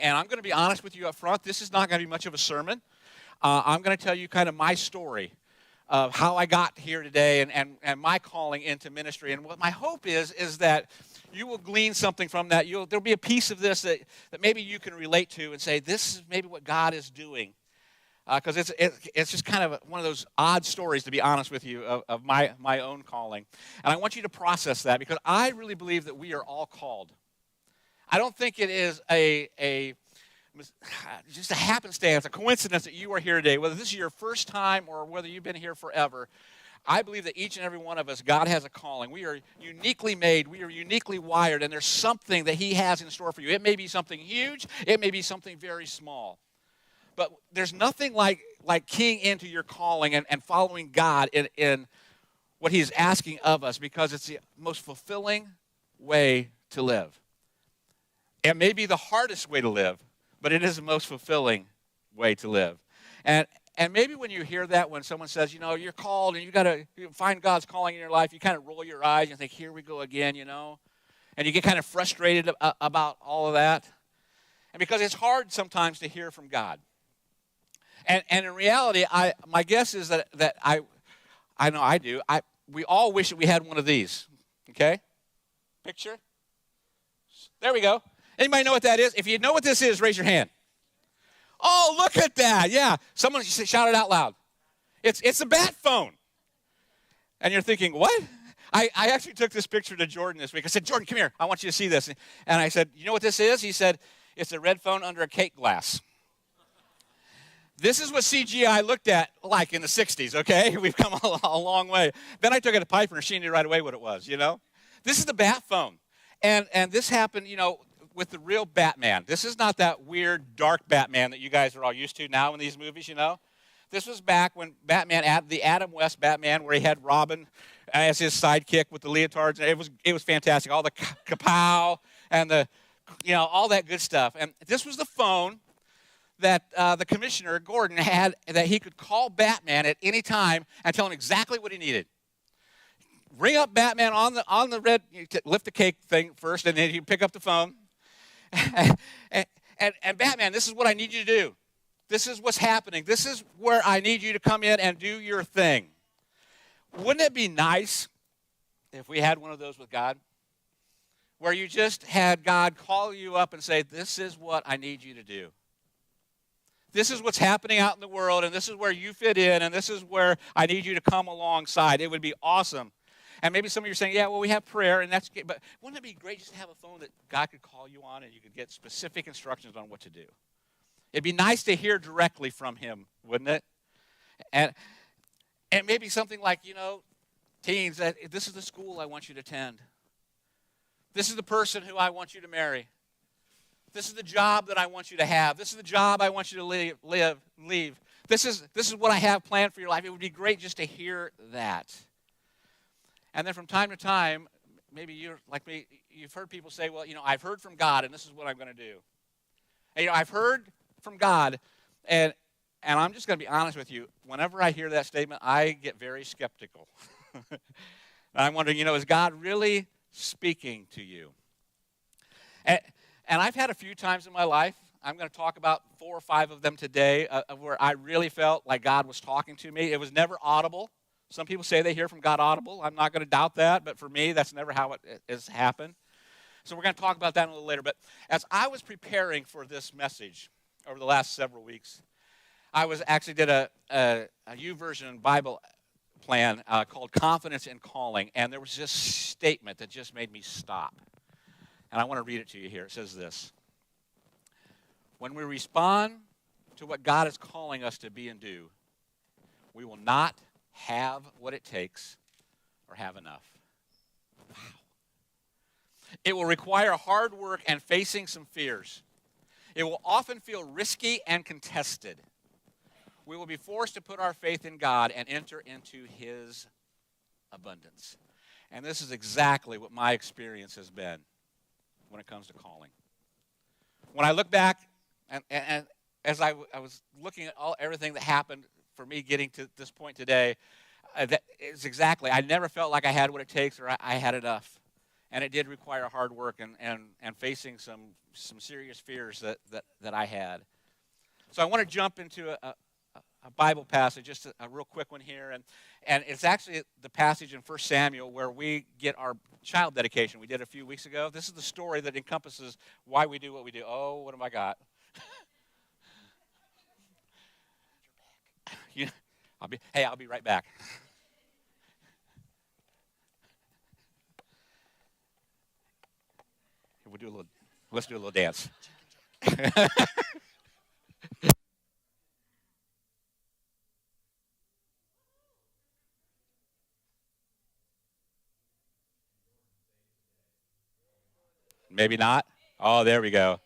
And I'm going to be honest with you up front. This is not going to be much of a sermon. I'm going to tell you kind of my story of how I got here today and my calling into ministry. And what my hope is that you will glean something from that. There'll be a piece of this that maybe you can relate to and say, this is maybe what God is doing. Because it's just kind of one of those odd stories, to be honest with you, of my own calling. And I want you to process that, because I really believe that we are all called. I don't think it is just a happenstance, a coincidence that you are here today, whether this is your first time or whether you've been here forever. I believe that each and every one of us, God has a calling. We are uniquely made. We are uniquely wired, and there's something that he has in store for you. It may be something huge. It may be something very small. But there's nothing like keying into your calling and following God in what he's asking of us, because it's the most fulfilling way to live. It may be the hardest way to live, but it is the most fulfilling way to live. And maybe when you hear that, when someone says, you're called and you got to find God's calling in your life, you kind of roll your eyes and think, here we go again, And you get kind of frustrated about all of that. And because it's hard sometimes to hear from God. And in reality, my guess is that I know I do. We all wish that we had one of these. Okay? Picture. There we go. Anybody know what that is? If you know what this is, raise your hand. Oh, look at that. Yeah. Someone shout it out loud. It's a bat phone. And you're thinking, what? I actually took this picture to Jordan this week. I said, Jordan, come here. I want you to see this. And I said, you know what this is? He said, it's a red phone under a cake glass. This is what CGI looked at like in the 60s, okay? We've come a long way. Then I took it to Piper, and she knew right away what it was, This is the bat phone. And this happened, with the real Batman. This is not that weird, dark Batman that you guys are all used to now in these movies, This was back when Batman, the Adam West Batman, where he had Robin as his sidekick with the leotards. It was fantastic. All the kapow and the, all that good stuff. And this was the phone that the commissioner, Gordon, had, that he could call Batman at any time and tell him exactly what he needed. Ring up Batman on the red, lift the cake thing first, and then he'd pick up the phone. and Batman, this is what I need you to do. This is what's happening. This is where I need you to come in and do your thing. Wouldn't it be nice if we had one of those with God? Where you just had God call you up and say, this is what I need you to do. This is what's happening out in the world, and this is where you fit in, and this is where I need you to come alongside. It would be awesome. And maybe some of you are saying, yeah, well, we have prayer, and that's good. But wouldn't it be great just to have a phone that God could call you on and you could get specific instructions on what to do? It'd be nice to hear directly from him, wouldn't it? And maybe something like, teens, that this is the school I want you to attend. This is the person who I want you to marry. This is the job that I want you to have. This is the job I want you to leave. This is what I have planned for your life. It would be great just to hear that. And then from time to time, maybe you're like me, you've heard people say, well, I've heard from God, and this is what I'm going to do. And, I've heard from God, and I'm just going to be honest with you. Whenever I hear that statement, I get very skeptical. And I'm wondering, is God really speaking to you? And I've had a few times in my life, I'm going to talk about 4 or 5 of them today, where I really felt like God was talking to me. It was never audible. Some people say they hear from God audible. I'm not going to doubt that, but for me, that's never how it has happened. So we're going to talk about that a little later. But as I was preparing for this message over the last several weeks, I did a YouVersion Bible plan called Confidence in Calling, and there was this statement that just made me stop. And I want to read it to you here. It says this: when we respond to what God is calling us to be and do, we will not have what it takes or have enough. Wow. It will require hard work and facing some fears. It will often feel risky and contested. We will be forced to put our faith in God and enter into his abundance. And this is exactly what my experience has been when it comes to calling. When I look back, and as I was looking at everything that happened for me getting to this point today, that is exactly, I never felt like I had what it takes or I had enough. And it did require hard work and facing some serious fears that I had. So I want to jump into a Bible passage, just a real quick one here. And it's actually the passage in 1 Samuel where we get our child dedication we did a few weeks ago. This is the story that encompasses why we do what we do. Oh, what have I got? I'll be right back. Let's do a little dance. Maybe not. Oh, there we go.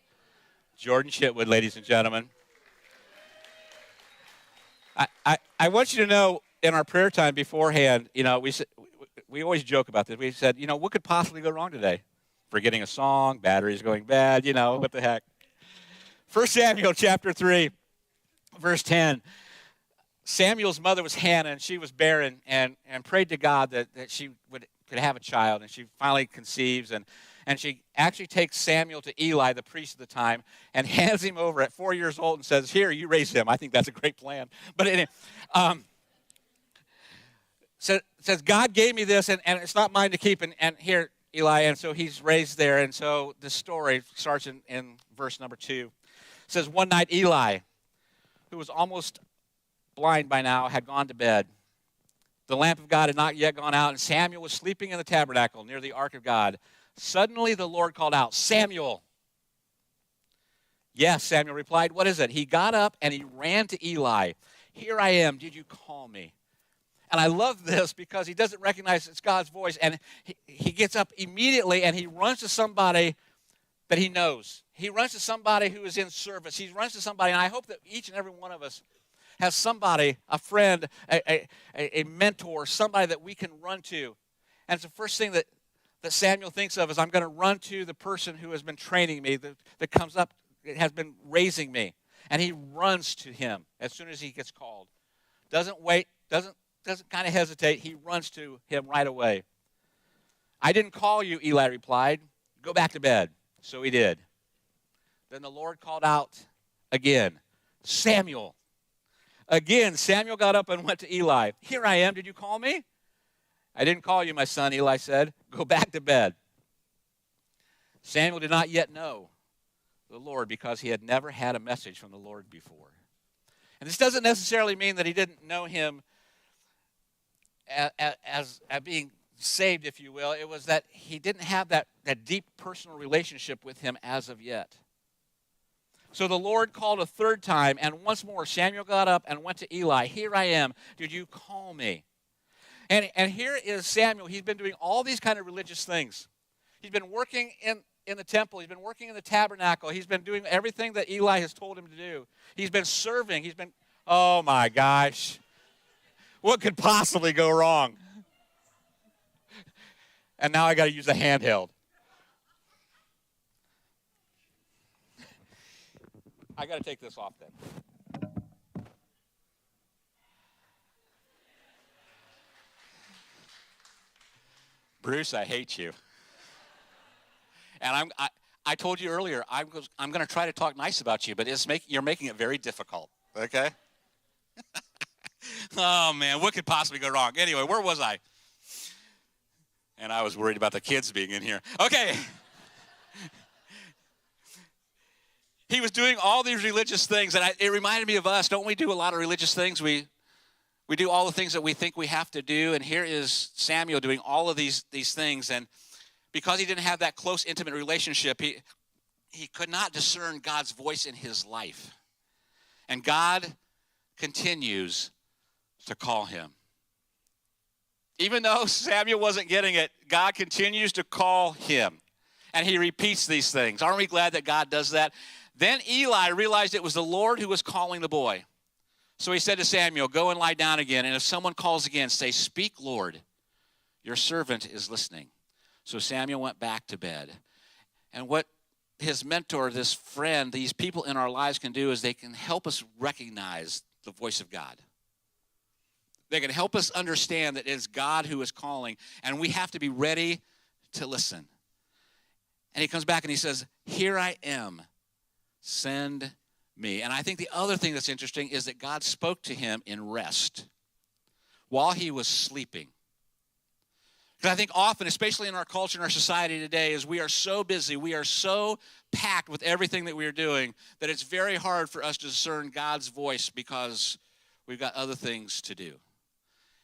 Jordan Chitwood, ladies and gentlemen. I want you to know, in our prayer time beforehand, we always joke about this. We said, what could possibly go wrong today? Forgetting a song, batteries going bad, what the heck. 1 Samuel chapter 3, verse 10. Samuel's mother was Hannah, and she was barren, and prayed to God that she could have a child, and she finally conceives, and she actually takes Samuel to Eli, the priest at the time, and hands him over at 4 years old and says, here, you raise him. I think that's a great plan. But anyway, says, God gave me this, and it's not mine to keep, and here, Eli, and so he's raised there, and so the story starts in verse number 2. It says, one night Eli, who was almost blind by now, had gone to bed. The lamp of God had not yet gone out, and Samuel was sleeping in the tabernacle near the ark of God. Suddenly the Lord called out, Samuel. Yes, Samuel replied, what is it? He got up and he ran to Eli. Here I am, did you call me? And I love this because he doesn't recognize it's God's voice, and he gets up immediately and he runs to somebody that he knows. He runs to somebody who is in service. He runs to somebody, and I hope that each and every one of us has somebody, a friend, a mentor, somebody that we can run to. And it's the first thing that Samuel thinks of is, I'm going to run to the person who has been training me, that comes up, has been raising me. And he runs to him as soon as he gets called. Doesn't wait, doesn't kind of hesitate. He runs to him right away. I didn't call you, Eli replied. Go back to bed. So he did. Then the Lord called out again, Samuel. Again, Samuel got up and went to Eli. Here I am. Did you call me? I didn't call you, my son, Eli said. Go back to bed. Samuel did not yet know the Lord because he had never had a message from the Lord before. And this doesn't necessarily mean that he didn't know him as being saved, if you will. It was that he didn't have that deep personal relationship with him as of yet. So the Lord called a third time, and once more Samuel got up and went to Eli. Here I am. Did you call me? And here is Samuel. He's been doing all these kind of religious things. He's been working in the temple. He's been working in the tabernacle. He's been doing everything that Eli has told him to do. He's been serving. Oh my gosh. What could possibly go wrong? And now I got to use a handheld. I got to take this off then. Bruce, I hate you. And I told you earlier, I'm going to try to talk nice about you, but you're making it very difficult, okay? Oh, man, what could possibly go wrong? Anyway, where was I? And I was worried about the kids being in here. Okay. He was doing all these religious things, and it reminded me of us. Don't we do a lot of religious things? We do all the things that we think we have to do, and here is Samuel doing all of these things, and because he didn't have that close, intimate relationship, he could not discern God's voice in his life. And God continues to call him. Even though Samuel wasn't getting it, God continues to call him, and he repeats these things. Aren't we glad that God does that? Then Eli realized it was the Lord who was calling the boy. So he said to Samuel, go and lie down again, and if someone calls again, say, speak, Lord, your servant is listening. So Samuel went back to bed. And what his mentor, this friend, these people in our lives can do is they can help us recognize the voice of God. They can help us understand that it is God who is calling, and we have to be ready to listen. And he comes back and he says, here I am, send me. And I think the other thing that's interesting is that God spoke to him in rest while he was sleeping. Because I think often, especially in our culture and our society today, is we are so busy, we are so packed with everything that we are doing, that it's very hard for us to discern God's voice because we've got other things to do.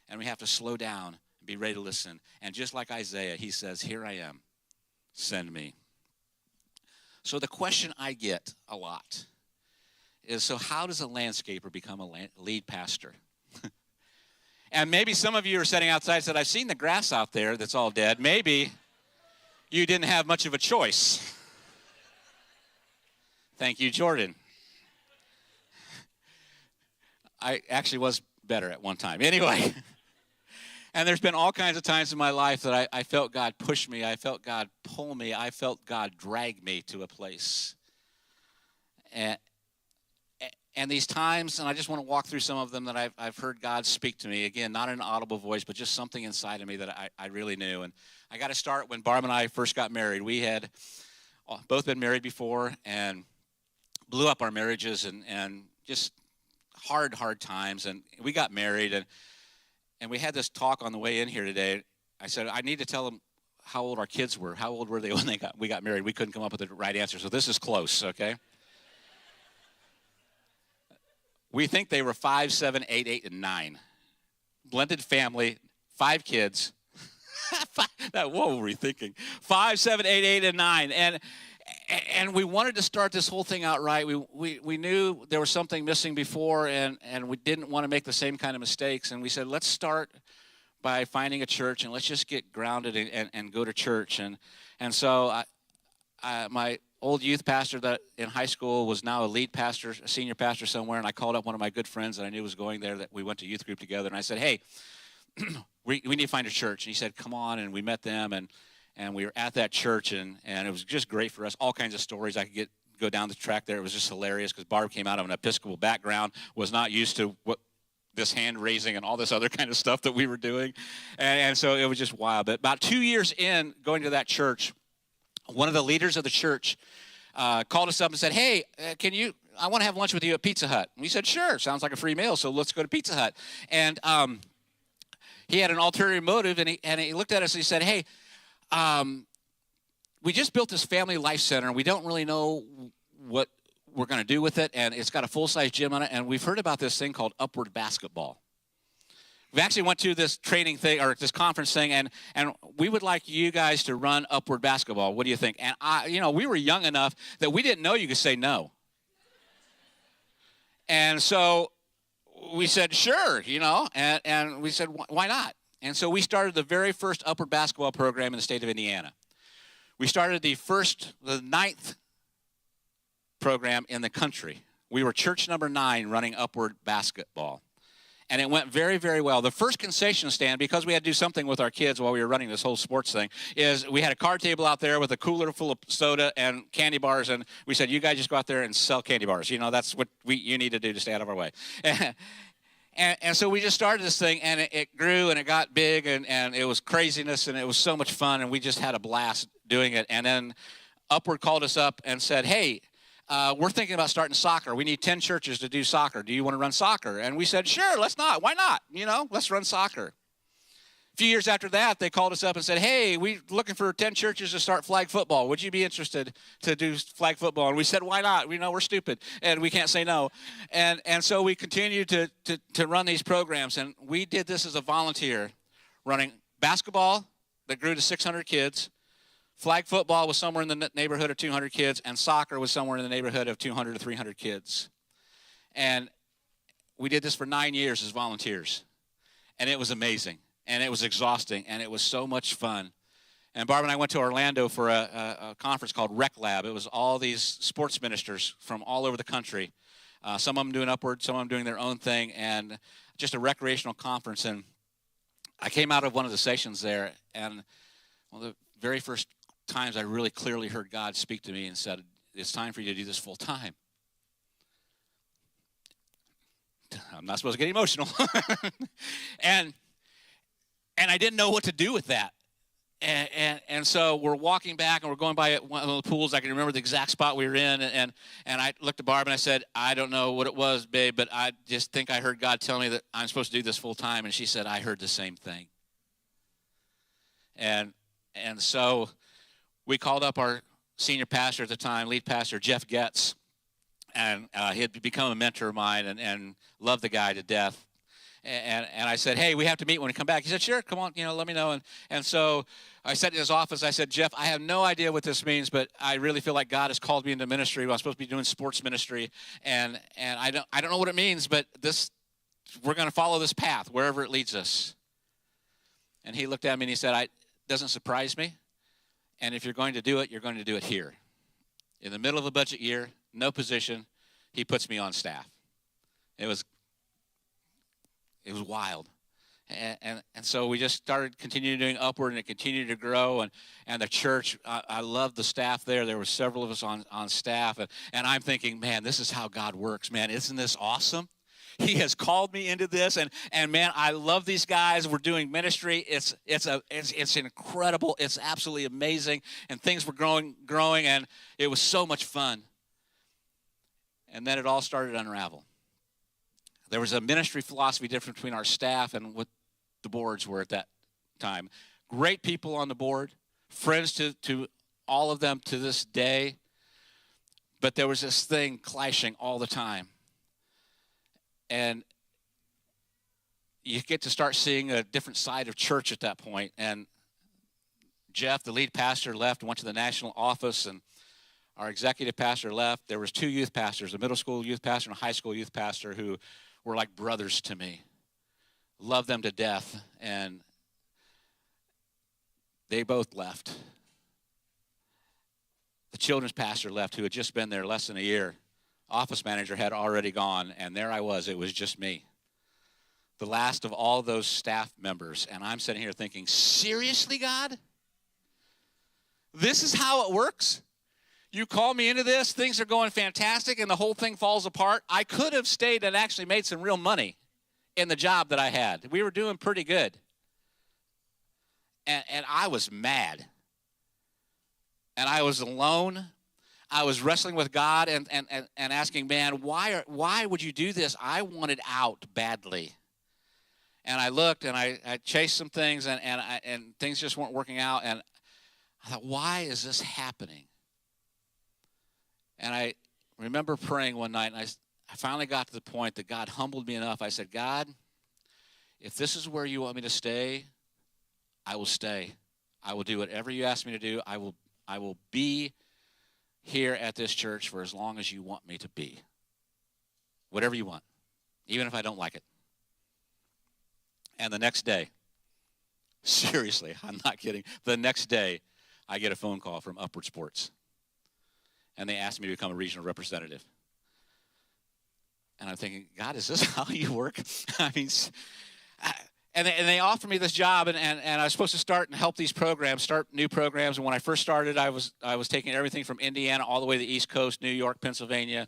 And we have to slow down and be ready to listen. And just like Isaiah, he says, here I am, send me. So the question I get a lot is, so how does a landscaper become a lead pastor? And maybe some of you are sitting outside and said, I've seen the grass out there that's all dead. Maybe you didn't have much of a choice. Thank you, Jordan. I actually was better at one time. Anyway, and there's been all kinds of times in my life that I felt God push me. I felt God pull me. I felt God drag me to a place. And these times, and I just want to walk through some of them that I've heard God speak to me. Again, not in an audible voice, but just something inside of me that I really knew. And I got to start when Barb and I first got married. We had both been married before and blew up our marriages and just hard times. And we got married, and we had this talk on the way in here today. I said, I need to tell them how old our kids were. How old were they when we got married? We couldn't come up with the right answer, so this is close, okay? We think they were 5, 7, 8, 8, and 9. Blended family, 5 kids. What were we thinking? 5, 7, 8, 8, and 9. And we wanted to start this whole thing out right. We knew there was something missing before, and we didn't want to make the same kind of mistakes. And we said, let's start by finding a church, and let's just get grounded and go to church. And so my old youth pastor that in high school was now a lead pastor, a senior pastor somewhere, and I called up one of my good friends that I knew was going there, that we went to youth group together, and I said, hey, we need to find a church. And he said, come on, and we met them, and we were at that church, and it was just great for us, all kinds of stories. I could go down the track there. It was just hilarious because Barb came out of an Episcopal background, was not used to what this hand raising and all this other kind of stuff that we were doing, and so it was just wild. But about 2 years in going to that church, one of the leaders of the church called us up and said, hey, I want to have lunch with you at Pizza Hut. And we said, sure, sounds like a free meal, so let's go to Pizza Hut. And he had an ulterior motive, and he looked at us and he said, hey, we just built this family life center, and we don't really know what we're going to do with it, and it's got a full-size gym on it, and we've heard about this thing called Upward Basketball. We actually went to this training thing, or this conference thing, and we would like you guys to run Upward Basketball. What do you think? And we were young enough that we didn't know you could say no. And so we said, sure, and we said, why not? And so we started the very first Upward Basketball program in the state of Indiana. We started the 9th program in the country. We were church number 9 running Upward Basketball. And it went very, very well. The first concession stand, because we had to do something with our kids while we were running this whole sports thing, is we had a card table out there with a cooler full of soda and candy bars, and we said, you guys just go out there and sell candy bars. That's what you need to do to stay out of our way. And so we just started this thing, and it grew, and it got big, and it was craziness, and it was so much fun, and we just had a blast doing it. And then Upward called us up and said, hey, we're thinking about starting soccer. We need 10 churches to do soccer. Do you want to run soccer? And we said, sure, let's not. Why not? Let's run soccer. A few years after that, they called us up and said, hey, we're looking for 10 churches to start flag football. Would you be interested to do flag football? And we said, why not? We're stupid, and we can't say no. And so we continued to run these programs, and we did this as a volunteer, running basketball that grew to 600 kids, flag football was somewhere in the neighborhood of 200 kids, and soccer was somewhere in the neighborhood of 200 to 300 kids. And we did this for 9 years as volunteers. And it was amazing. And it was exhausting. And it was so much fun. And Barb and I went to Orlando for a conference called Rec Lab. It was all these sports ministers from all over the country. Some of them doing Upward, some of them doing their own thing, and just a recreational conference. And I came out of one of the sessions there, and one of the very first times I really clearly heard God speak to me and said, it's time for you to do this full time. I'm not supposed to get emotional. and I didn't know what to do with that. And so we're walking back, and we're going by one of the pools. I can remember the exact spot we were in, and I looked at Barb, and I said, I don't know what it was, babe, but I just think I heard God tell me that I'm supposed to do this full time. And she said, I heard the same thing. And so we called up our senior pastor at the time, lead pastor, Jeff Getz, and he had become a mentor of mine and loved the guy to death. And I said, hey, we have to meet when we come back. He said, sure, come on, let me know. And so I sat in his office. I said, Jeff, I have no idea what this means, but I really feel like God has called me into ministry. I'm supposed to be doing sports ministry, and I don't know what it means, but we're going to follow this path wherever it leads us. And he looked at me and he said, it doesn't surprise me. And if you're going to do it, you're going to do it here. In the middle of a budget year, no position, he puts me on staff. It was wild. And so we just started continuing doing upward, and it continued to grow. And the church, I loved the staff there. There were several of us on staff. And I'm thinking, man, this is how God works, man. Isn't this awesome? He has called me into this, and man, I love these guys. We're doing ministry. It's incredible. It's absolutely amazing. And things were growing, and it was so much fun. And then it all started to unravel. There was a ministry philosophy difference between our staff and what the boards were at that time. Great people on the board, friends to all of them to this day, but there was this thing clashing all the time. And you get to start seeing a different side of church at that point. And Jeff, the lead pastor, left and went to the national office, and our executive pastor left. There was two youth pastors, a middle school youth pastor and a high school youth pastor, who were like brothers to me. Loved them to death, and they both left. The children's pastor left, who had just been there less than a year. Office manager had already gone, and there I was. It was just me, the last of all those staff members. And I'm sitting here thinking, seriously, God? This is how it works? You call me into this, things are going fantastic, and the whole thing falls apart. I could have stayed and actually made some real money in the job that I had. We were doing pretty good. And I was mad. And I was alone. I was wrestling with God and asking, man, why would you do this? I wanted out badly. And I looked, and I chased some things, and things just weren't working out. And I thought, why is this happening? And I remember praying one night, and I finally got to the point that God humbled me enough. I said, God, if this is where you want me to stay, I will stay. I will do whatever you ask me to do. I will be here at this church for as long as you want me to be. Whatever you want, even if I don't like it. And the next day, seriously, I'm not kidding, the next day, I get a phone call from Upward Sports. And they asked me to become a regional representative. And I'm thinking, God, is this how you work? I mean, and they offered me this job, and I was supposed to start and help these programs, start new programs. And when I first started, I was taking everything from Indiana all the way to the East Coast, New York, Pennsylvania,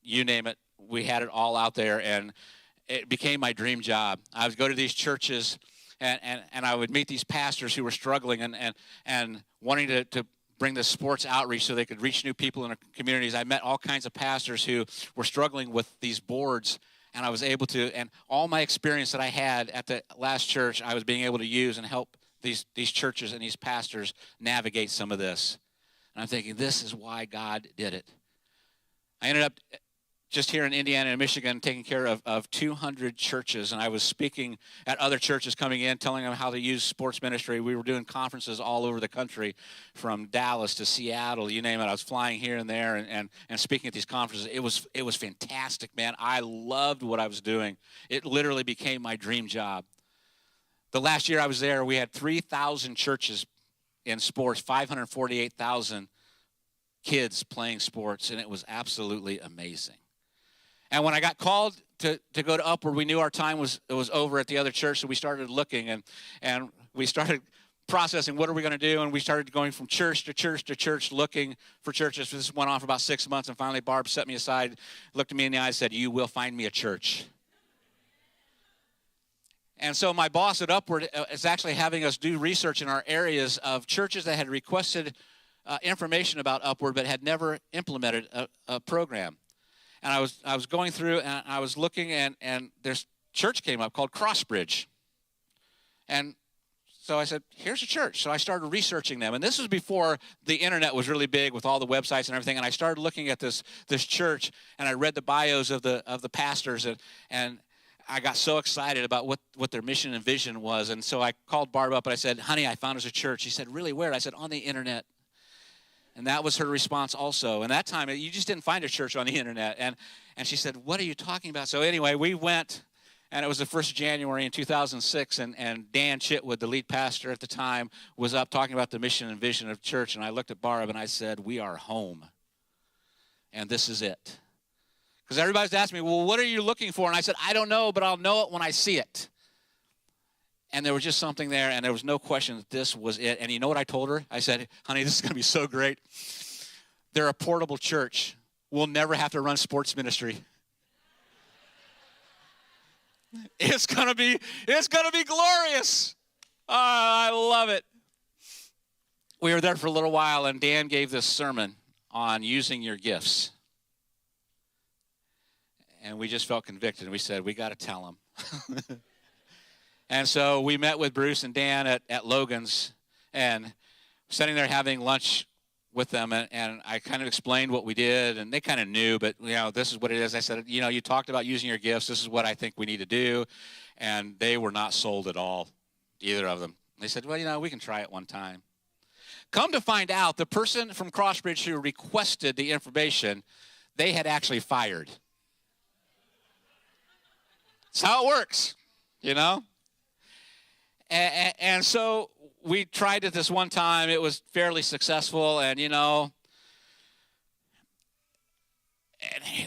you name it. We had it all out there, and it became my dream job. I would go to these churches, and I would meet these pastors who were struggling and wanting to bring this sports outreach so they could reach new people in their communities. I met all kinds of pastors who were struggling with these boards, and I was able to, and all my experience that I had at the last church, I was being able to use and help these churches and these pastors navigate some of this. And I'm thinking, this is why God did it. I ended up just here in Indiana and Michigan taking care of 200 churches, and I was speaking at other churches coming in, telling them how to use sports ministry. We were doing conferences all over the country, from Dallas to Seattle, you name it. I was flying here and there and speaking at these conferences. It was fantastic, man. I loved what I was doing. It literally became my dream job. The last year I was there, we had 3,000 churches in sports, 548,000 kids playing sports, and it was absolutely amazing. And when I got called to go to Upward, we knew our time was over at the other church, so we started looking, and we started processing what are we going to do, and we started going from church to church to church looking for churches. This went on for about 6 months, and finally Barb set me aside, looked at me in the eye, and said, "You will find me a church." And so my boss at Upward is actually having us do research in our areas of churches that had requested information about Upward but had never implemented a program. And I was going through and I was looking, and this church came up called Crossbridge. And so I said, here's a church. So I started researching them. And this was before the internet was really big with all the websites and everything. And I started looking at this church, and I read the bios of the pastors, and I got so excited about what their mission and vision was. And so I called Barb up and I said, honey, I found us a church. She said, really, where? I said, on the internet. And that was her response also. And that time, you just didn't find a church on the internet. And she said, what are you talking about? So anyway, we went, and it was the 1st of January in 2006. And Dan Chitwood, the lead pastor at the time, was up talking about the mission and vision of church. And I looked at Barb and I said, we are home. And this is it. Because everybody's asking me, well, what are you looking for? And I said, I don't know, but I'll know it when I see it. And there was just something there, and there was no question that this was it. And you know what I told her? I said, honey, this is going to be so great. They're a portable church. We'll never have to run sports ministry. It's going to be glorious. Oh, I love it. We were there for a little while, and Dan gave this sermon on using your gifts. And we just felt convicted, and we said, we got to tell them. And so we met with Bruce and Dan at Logan's, and sitting there having lunch with them, and I kind of explained what we did, and they kind of knew, but, this is what it is. I said, you talked about using your gifts. This is what I think we need to do. And they were not sold at all, either of them. They said, well, we can try it one time. Come to find out, the person from Crossbridge who requested the information, they had actually fired. That's how it works, And so we tried it this one time. It was fairly successful, and,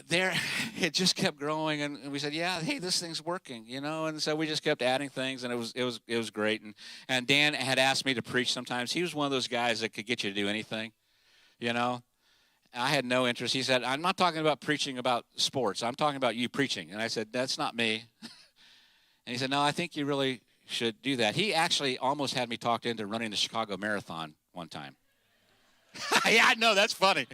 there it just kept growing, and we said, yeah, hey, this thing's working, and so we just kept adding things, and it was great. And Dan had asked me to preach sometimes. He was one of those guys that could get you to do anything, I had no interest. He said, I'm not talking about preaching about sports. I'm talking about you preaching. And I said, that's not me. And he said, no, I think you really should do that. He actually almost had me talked into running the Chicago Marathon one time. Yeah, I know, that's funny.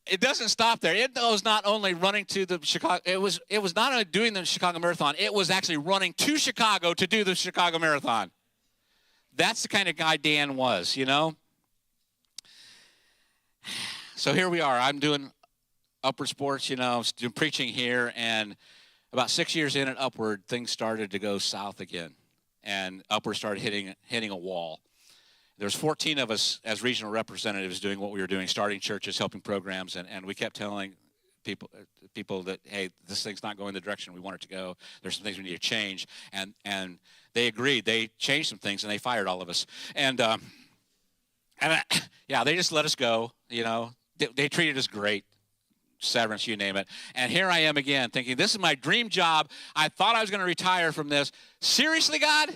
It doesn't stop there. It was not only running to the Chicago, it was not only doing the Chicago Marathon, it was actually running to Chicago to do the Chicago Marathon. That's the kind of guy Dan was, So here we are. I'm doing Upward Sports, doing preaching here, and about 6 years in at Upward, things started to go south again, and Upward started hitting a wall. There's 14 of us as regional representatives doing what we were doing, starting churches, helping programs, and we kept telling people that, hey, this thing's not going the direction we want it to go. There's some things we need to change, and they agreed. They changed some things, and they fired all of us. And they just let us go, They treated us great. Severance, you name it. And here I am again thinking, this is my dream job. I thought I was going to retire from this. Seriously, God?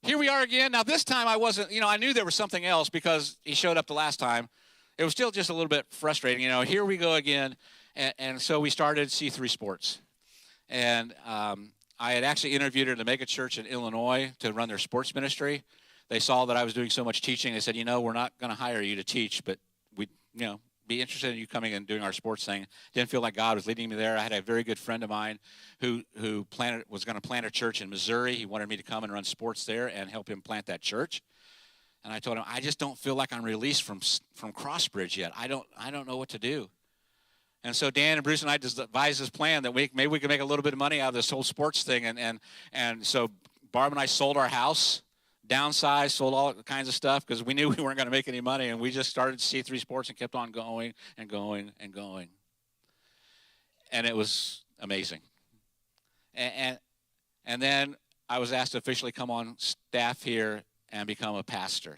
Here we are again. Now, this time I wasn't, I knew there was something else because he showed up the last time. It was still just a little bit frustrating. Here we go again. And so we started C3 Sports. And I had actually interviewed at a mega church in Illinois to run their sports ministry. They saw that I was doing so much teaching. They said, we're not going to hire you to teach, but we, be interested in you coming and doing our sports thing. Didn't feel like God was leading me there. I had a very good friend of mine who was going to plant a church in Missouri. He wanted me to come and run sports there and help him plant that church. And I told him, I just don't feel like I'm released from Crossbridge yet. I don't know what to do. And so Dan and Bruce and I devised this plan that maybe we could make a little bit of money out of this whole sports thing. And so Barb and I sold our house, downsized, sold all kinds of stuff because we knew we weren't going to make any money, and we just started C3 Sports and kept on going and going and going. And it was amazing. And then I was asked to officially come on staff here and become a pastor.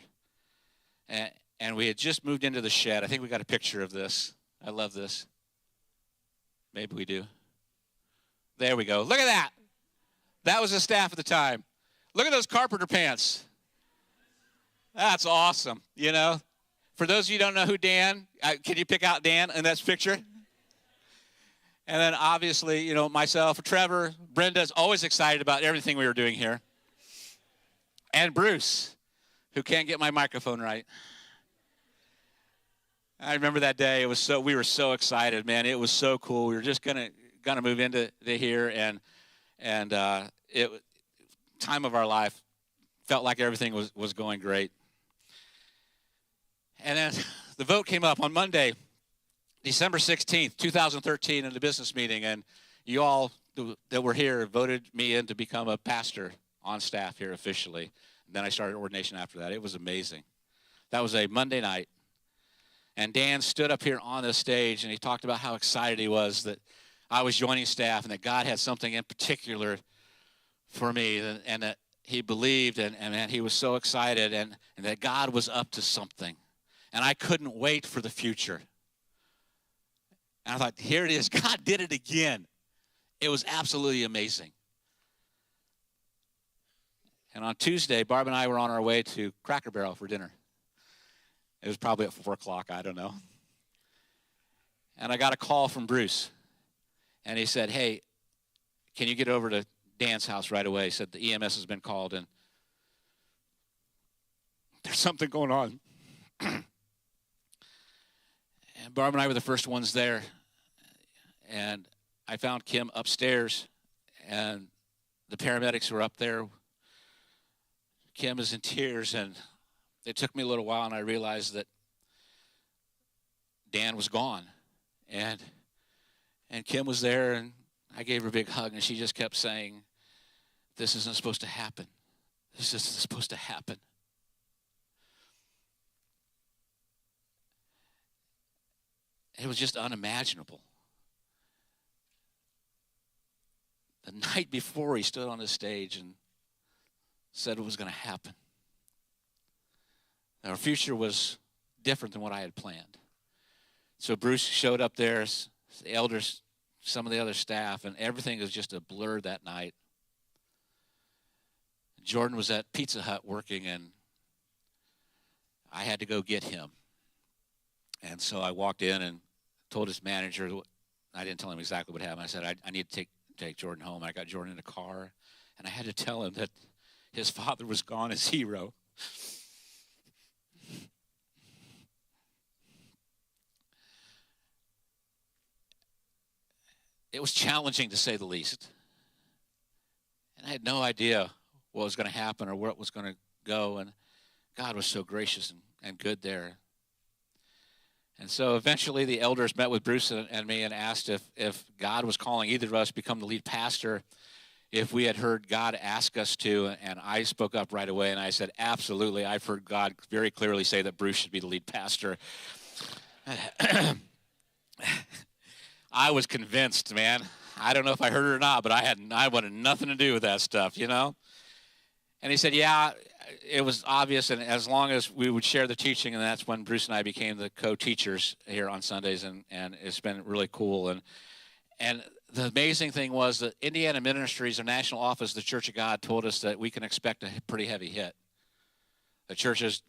And we had just moved into the shed. I think we got a picture of this. I love this. Maybe we do. There we go. Look at that. That was the staff at the time. Look at those carpenter pants. That's awesome, For those of you who don't know who Dan, can you pick out Dan in that picture? And then obviously, myself, Trevor, Brenda's always excited about everything we were doing here. And Bruce, who can't get my microphone right. I remember that day. We were so excited, man. It was so cool. We were just gonna move into here, and time of our life, felt like everything was going great. And then the vote came up on Monday, December 16th, 2013, in the business meeting, and you all that were here voted me in to become a pastor on staff here officially. And then I started ordination after that. It was amazing. That was a Monday night. And Dan stood up here on the stage, and he talked about how excited he was that I was joining staff and that God had something in particular for me, and that he believed, and he was so excited, and that God was up to something. And I couldn't wait for the future. And I thought, here it is. God did it again. It was absolutely amazing. And on Tuesday, Barb and I were on our way to Cracker Barrel for dinner. It was probably at 4 o'clock, I don't know. And I got a call from Bruce. And he said, hey, can you get over to Dan's house right away? He said the EMS has been called and there's something going on. And Barb and I were the first ones there. And I found Kim upstairs, and the paramedics were up there. Kim is in tears, and it took me a little while, and I realized that Dan was gone. And Kim was there, and I gave her a big hug, and she just kept saying, this isn't supposed to happen. This isn't supposed to happen. It was just unimaginable. The night before, he stood on the stage and said it was going to happen. Our future was different than what I had planned. So Bruce showed up there, the elders, some of the other staff, and everything was just a blur that night. Jordan was at Pizza Hut working, and I had to go get him. And so I walked in and told his manager, I didn't tell him exactly what happened. I said, I need to take Jordan home. I got Jordan in a car, and I had to tell him that his father was gone, his hero. It was challenging, to say the least. And I had no idea what was going to happen or where it was going to go, and God was so gracious and good there. And so eventually the elders met with Bruce and me and asked if God was calling either of us to become the lead pastor, if we had heard God ask us to. And I spoke up right away, and I said, absolutely. I've heard God very clearly say that Bruce should be the lead pastor. I was convinced, man. I don't know if I heard it or not, but I wanted nothing to do with that stuff, you know? And he said, yeah, it was obvious, and as long as we would share the teaching, and that's when Bruce and I became the co-teachers here on Sundays, and it's been really cool. And the amazing thing was that Indiana Ministries, our national office, the Church of God, told us that we can expect a pretty heavy hit. The churches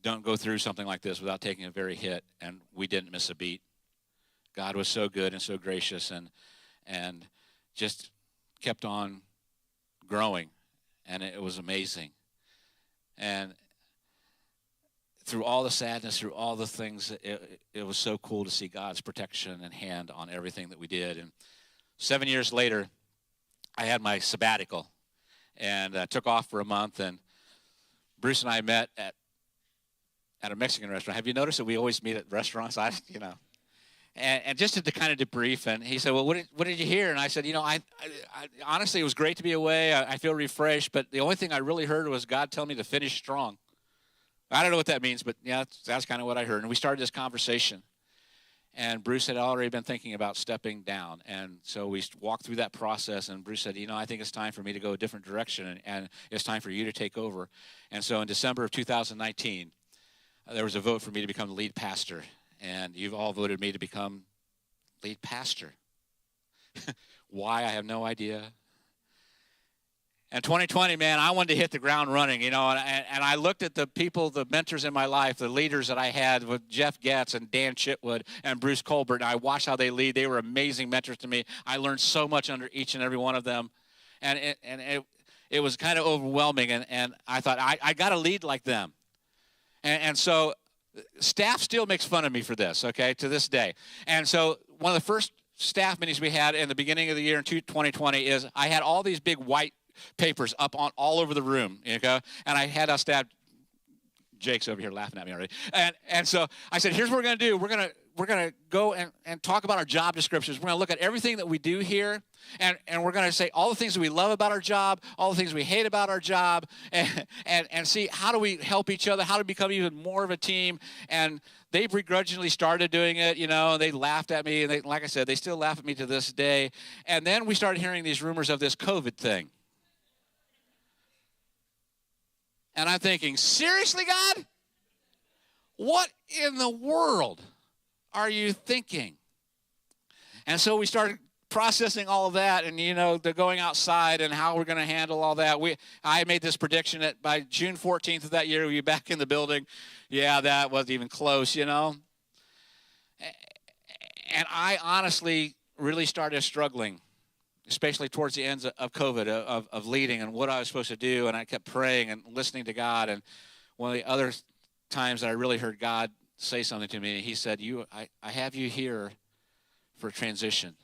don't go through something like this without taking a very hit, and we didn't miss a beat. God was so good and so gracious, and just kept on growing, and it was amazing. And through all the sadness, through all the things, it was so cool to see God's protection and hand on everything that we did. And 7 years later, I had my sabbatical, and took off for a month, and Bruce and I met at a Mexican restaurant. Have you noticed that we always meet at restaurants? And just to kind of debrief, and he said, well, what did you hear? And I said, I honestly, it was great to be away. I feel refreshed, but the only thing I really heard was God tell me to finish strong. I don't know what that means, but yeah, that's kind of what I heard. And we started this conversation, and Bruce had already been thinking about stepping down. And so we walked through that process, and Bruce said, I think it's time for me to go a different direction, and it's time for you to take over. And so in December of 2019, there was a vote for me to become the lead pastor. And you've all voted me to become lead pastor. Why, I have no idea. And 2020, man, I wanted to hit the ground running, and I looked at the people, the mentors in my life, the leaders that I had with Jeff Getz and Dan Chitwood and Bruce Colbert, and I watched how they lead. They were amazing mentors to me. I learned so much under each and every one of them, and it was kind of overwhelming, and I thought, I got to lead like them. And so staff still makes fun of me for this, okay, to this day. And so one of the first staff meetings we had in the beginning of the year in 2020 is I had all these big white papers up on all over the room, and I had our staff. Jake's over here laughing at me already. And so I said, here's what we're going to do. We're going to go and talk about our job descriptions. We're going to look at everything that we do here, and we're going to say all the things that we love about our job, all the things we hate about our job, and see how do we help each other, how to become even more of a team. And they begrudgingly started doing it, they laughed at me, and like I said, they still laugh at me to this day. And then we started hearing these rumors of this COVID thing. And I'm thinking, seriously, God? What in the world are you thinking? And so we started processing all of that, and, the going outside and how we're going to handle all that. I made this prediction that by June 14th of that year, we'd be back in the building. Yeah, that wasn't even close, And I honestly really started struggling, especially towards the ends of COVID, of leading and what I was supposed to do. And I kept praying and listening to God. And one of the other times that I really heard God say something to me, he said, I have you here for transition.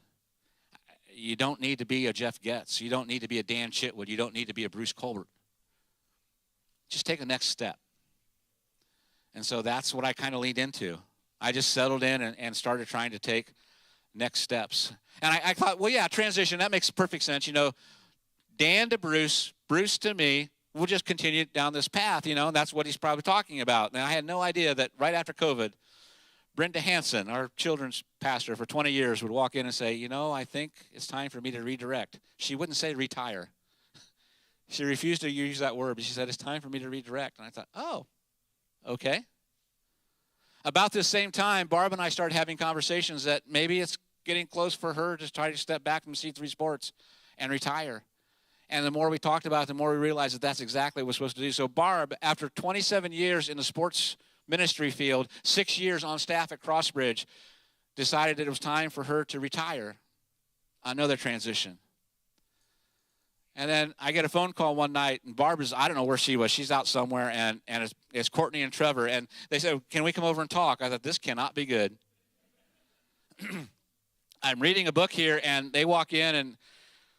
You don't need to be a Jeff Getz. You don't need to be a Dan Chitwood. You don't need to be a Bruce Colbert. Just take the next step. And so that's what I kind of leaned into. I just settled in and started trying to take next steps. And I thought, well, yeah, transition, that makes perfect sense. Dan to Bruce, Bruce to me, we'll just continue down this path, and that's what he's probably talking about. And I had no idea that right after COVID, Brenda Hansen, our children's pastor for 20 years, would walk in and say, I think it's time for me to redirect. She wouldn't say retire. She refused to use that word, but she said, it's time for me to redirect. And I thought, oh, okay. About this same time, Barb and I started having conversations that maybe it's getting close for her to try to step back from C3 Sports and retire. And the more we talked about it, the more we realized that that's exactly what we're supposed to do. So Barb, after 27 years in the sports ministry field, 6 years on staff at Crossbridge, decided that it was time for her to retire. Another transition. And then I get a phone call one night, and Barb I don't know where she was. She's out somewhere, and it's Courtney and Trevor. And they said, can we come over and talk? I thought, this cannot be good. I'm reading a book here, and they walk in and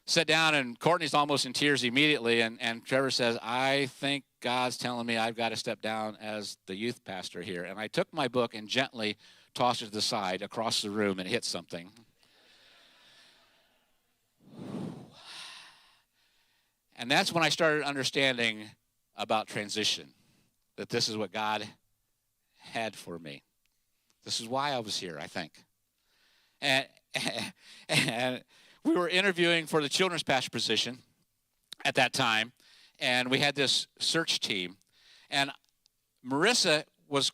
sit down, and Courtney's almost in tears immediately. And Trevor says, I think God's telling me I've got to step down as the youth pastor here. And I took my book and gently tossed it to the side across the room and hit something. And that's when I started understanding about transition, that this is what God had for me. This is why I was here, I think. And we were interviewing for the children's pastor position at that time, and we had this search team. And Marissa was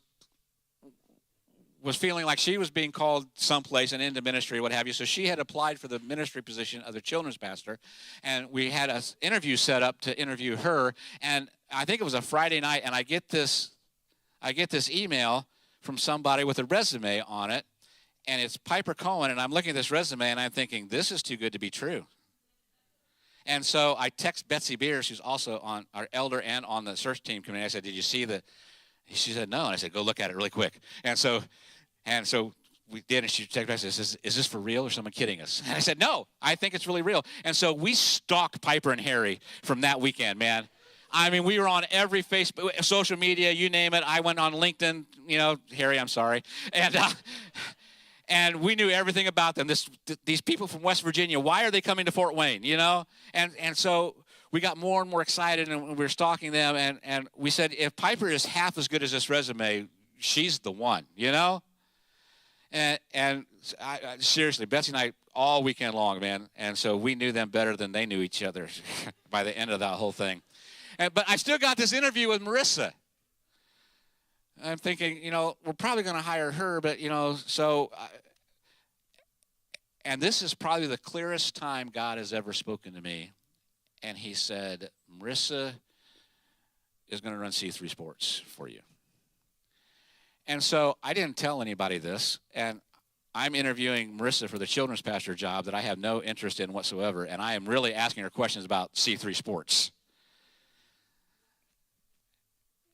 feeling like she was being called someplace and into ministry, what have you. So she had applied for the ministry position of the children's pastor, and we had an interview set up to interview her. And I think it was a Friday night, and I get this email from somebody with a resume on it, and it's Piper Cohen. And I'm looking at this resume, and I'm thinking, this is too good to be true. And so I text Betsy Beers, who's also on our elder and on the search team committee. I said, did you see the? She said, no. And I said, go look at it really quick. And so we did, and she texted back and says, is this for real or someone kidding us? And I said, no, I think it's really real. And so we stalked Piper and Harry from that weekend, man. I mean, we were on every Facebook, social media, you name it. I went on LinkedIn, Harry, I'm sorry. And we knew everything about them. These people from West Virginia, why are they coming to Fort Wayne, And so we got more and more excited, and we were stalking them. And we said, if Piper is half as good as this resume, she's the one, And seriously, Betsy and I, all weekend long, man. And so we knew them better than they knew each other by the end of that whole thing. But I still got this interview with Marissa. I'm thinking, we're probably going to hire her, but, and this is probably the clearest time God has ever spoken to me. and he said, Marissa is going to run C3 Sports for you. And so I didn't tell anybody this, and I'm interviewing Marissa for the children's pastor job that I have no interest in whatsoever, and I am really asking her questions about C3 Sports.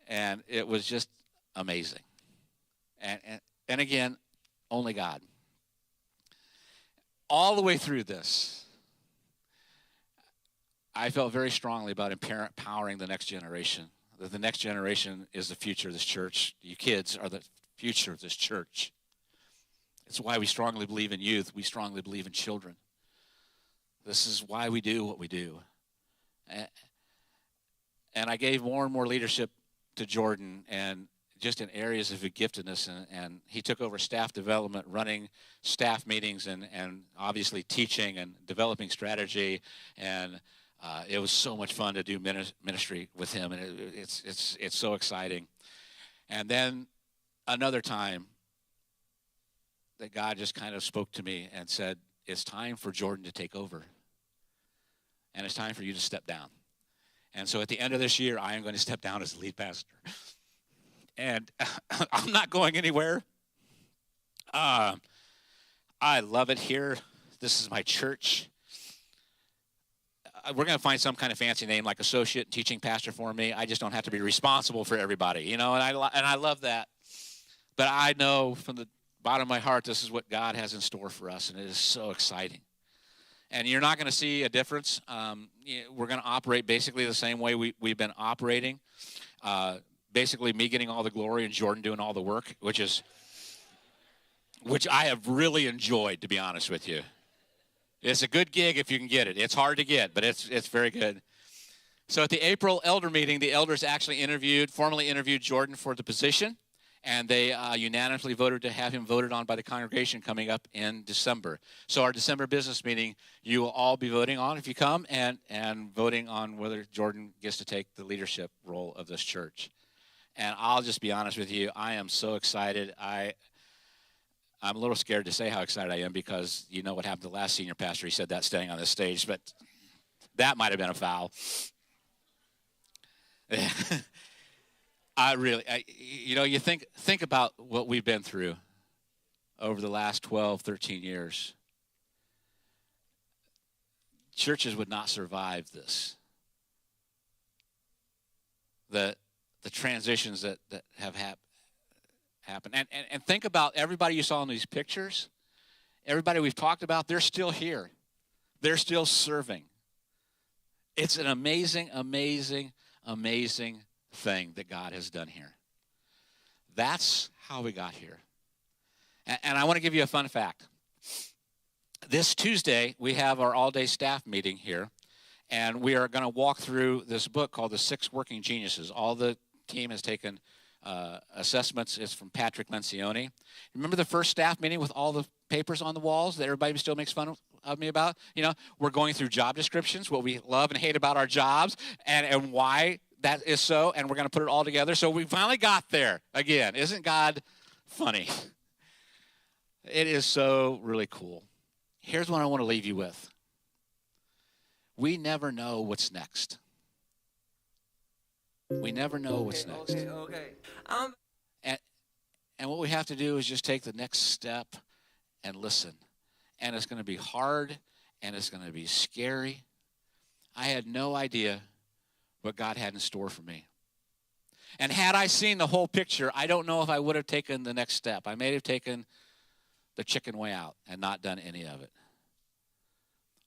And it was just amazing. And again, only God. All the way through this, I felt very strongly about empowering the next generation. That the next generation is the future of this church. You kids are the future of this church. It's why we strongly believe in youth. We strongly believe in children. This is why we do what we do. And I gave more and more leadership to Jordan, and just in areas of giftedness, and he took over staff development, running staff meetings, and obviously teaching and developing strategy, and it was so much fun to do ministry with him, and it's so exciting. And then another time that God just kind of spoke to me and said, it's time for Jordan to take over, and it's time for you to step down. And so at the end of this year, I am going to step down as the lead pastor. And I'm not going anywhere. I love it here. This is my church. We're going to find some kind of fancy name like associate teaching pastor for me. I just don't have to be responsible for everybody, you know, and I love that. But I know from the bottom of my heart, this is what God has in store for us, and it is so exciting. And you're not going to see a difference. We're going to operate basically the same way we've been operating. Basically, me getting all the glory and Jordan doing all the work, which I have really enjoyed, to be honest with you. It's a good gig if you can get it. It's hard to get, but it's very good. So at the April elder meeting, the elders actually formally interviewed Jordan for the position. And they unanimously voted to have him voted on by the congregation coming up in December. So our December business meeting, you will all be voting on if you come, and voting on whether Jordan gets to take the leadership role of this church. And I'll just be honest with you, I am so excited. I'm a little scared to say how excited I am because you know what happened to the last senior pastor. He said that standing on this stage, but that might have been a foul. You think about what we've been through over the last 12, 13 years. Churches would not survive this. The transitions that have happened. And think about everybody you saw in these pictures. Everybody we've talked about, they're still here. They're still serving. It's an amazing, amazing, amazing thing that God has done here. That's how we got here. And I want to give you a fun fact. This Tuesday, we have our all-day staff meeting here, and we are going to walk through this book called The 6 Working Geniuses. All the team has taken assessments. It's from Patrick Lencioni. Remember the first staff meeting with all the papers on the walls that everybody still makes fun of me about? You know, we're going through job descriptions, what we love and hate about our jobs, and why that is so, and we're going to put it all together. So we finally got there again. Isn't God funny? It is so really cool. Here's what I want to leave you with. We never know what's next. We never know what's next. Okay. And what we have to do is just take the next step and listen. And it's going to be hard, and it's going to be scary. I had no idea what God had in store for me. And had I seen the whole picture, I don't know if I would have taken the next step. I may have taken the chicken way out and not done any of it.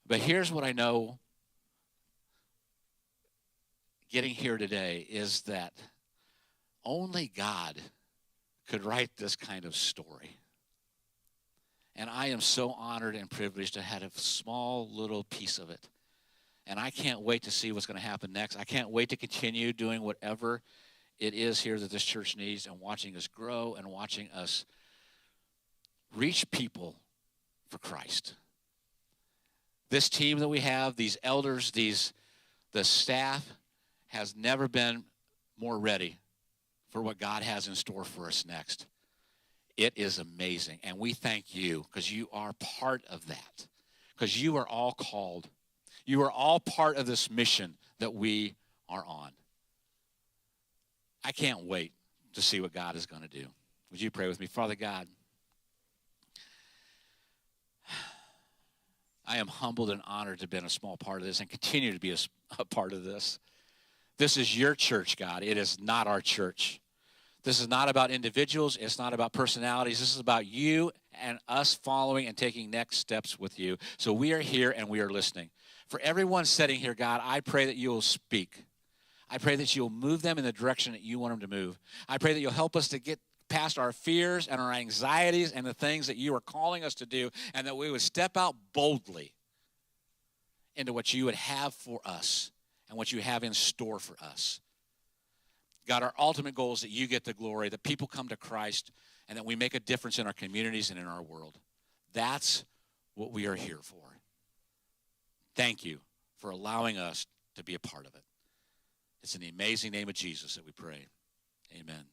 But here's what I know getting here today is that only God could write this kind of story. And I am so honored and privileged to have a small little piece of it. And I can't wait to see what's going to happen next. I can't wait to continue doing whatever it is here that this church needs and watching us grow and watching us reach people for Christ. This team that we have, these elders, the staff has never been more ready for what God has in store for us next. It is amazing. And we thank you because you are part of that. Because you are all called. You are all part of this mission that we are on. I can't wait to see what God is going to do. Would you pray with me? Father God, I am humbled and honored to have been a small part of this and continue to be a part of this. This is your church, God. It is not our church. This is not about individuals. It's not about personalities. This is about you and us following and taking next steps with you. So we are here and we are listening. For everyone sitting here, God, I pray that you will speak. I pray that you'll move them in the direction that you want them to move. I pray that you'll help us to get past our fears and our anxieties and the things that you are calling us to do, and that we would step out boldly into what you would have for us and what you have in store for us. God, our ultimate goal is that you get the glory, that people come to Christ, and that we make a difference in our communities and in our world. That's what we are here for. Thank you for allowing us to be a part of it. It's in the amazing name of Jesus that we pray. Amen.